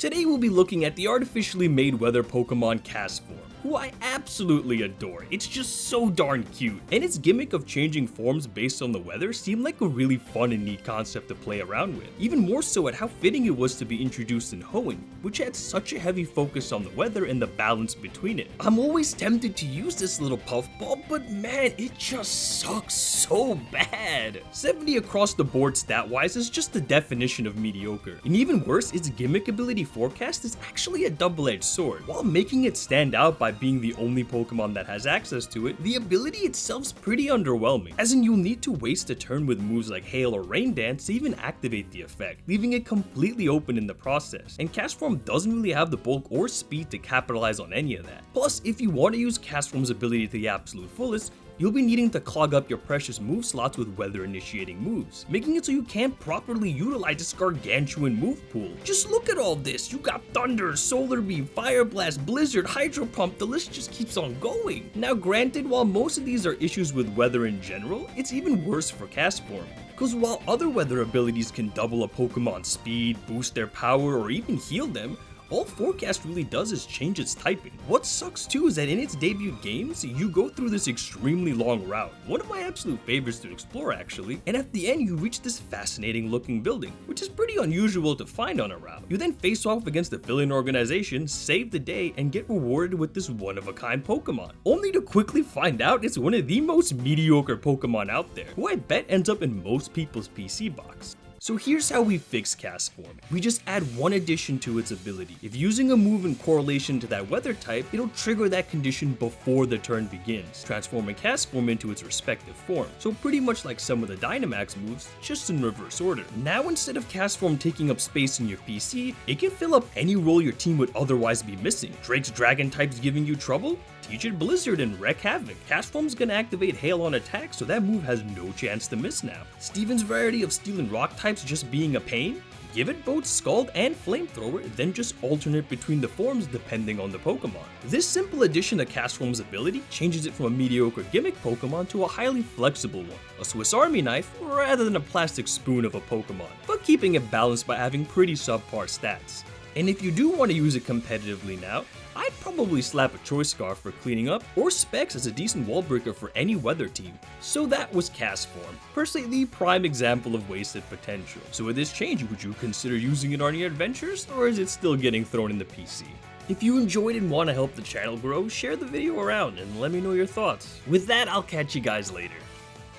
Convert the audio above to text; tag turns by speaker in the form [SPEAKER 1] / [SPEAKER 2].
[SPEAKER 1] Today we'll be looking at the artificially made weather Pokemon Castform, who I absolutely adore. It's just so darn cute, and its gimmick of changing forms based on the weather seemed like a really fun and neat concept to play around with, even more so at how fitting it was to be introduced in Hoenn, which had such a heavy focus on the weather and the balance between it. I'm always tempted to use this little puffball, but man, it just sucks so bad. 70 across the board stat-wise is just the definition of mediocre, and even worse, its gimmick ability Forecast is actually a double-edged sword. While making it stand out by being the only Pokemon that has access to it, the ability itself's pretty underwhelming, as in you'll need to waste a turn with moves like Hail or Rain Dance to even activate the effect, leaving it completely open in the process, and Castform doesn't really have the bulk or speed to capitalize on any of that. Plus, if you want to use Castform's ability to the absolute fullest, you'll be needing to clog up your precious move slots with weather initiating moves, making it so you can't properly utilize this gargantuan move pool. Just look at all this, you got Thunder, Solar Beam, Fire Blast, Blizzard, Hydro Pump, the list just keeps on going. Now granted, while most of these are issues with weather in general, it's even worse for Castform. Because while other weather abilities can double a Pokemon's speed, boost their power, or even heal them, all Forecast really does is change its typing. What sucks too is that in its debut games, you go through this extremely long route, one of my absolute favorites to explore actually, and at the end you reach this fascinating looking building, which is pretty unusual to find on a route. You then face off against a villain organization, save the day, and get rewarded with this one-of-a-kind Pokemon, only to quickly find out it's one of the most mediocre Pokemon out there, who I bet ends up in most people's PC box. So here's how we fix Castform. We just add one addition to its ability. If using a move in correlation to that weather type, it'll trigger that condition before the turn begins, transforming Castform into its respective form. So pretty much like some of the Dynamax moves, just in reverse order. Now instead of Castform taking up space in your PC, it can fill up any role your team would otherwise be missing. Drake's Dragon types giving you trouble? Teach it Blizzard and wreak havoc. Castform's gonna activate Hail on attack, so that move has no chance to miss now. Steven's variety of Steel and Rock types just being a pain? Give it both Scald and Flamethrower, then just alternate between the forms depending on the Pokemon. This simple addition to Castform's ability changes it from a mediocre gimmick Pokemon to a highly flexible one, a Swiss Army knife rather than a plastic spoon of a Pokemon, but keeping it balanced by having pretty subpar stats. And if you do want to use it competitively now, I'd probably slap a Choice Scarf for cleaning up, or Specs as a decent wall breaker for any weather team. So that was Castform, personally the prime example of wasted potential. So with this change, would you consider using it on your adventures, or is it still getting thrown in the PC? If you enjoyed and want to help the channel grow, share the video around and let me know your thoughts. With that, I'll catch you guys later.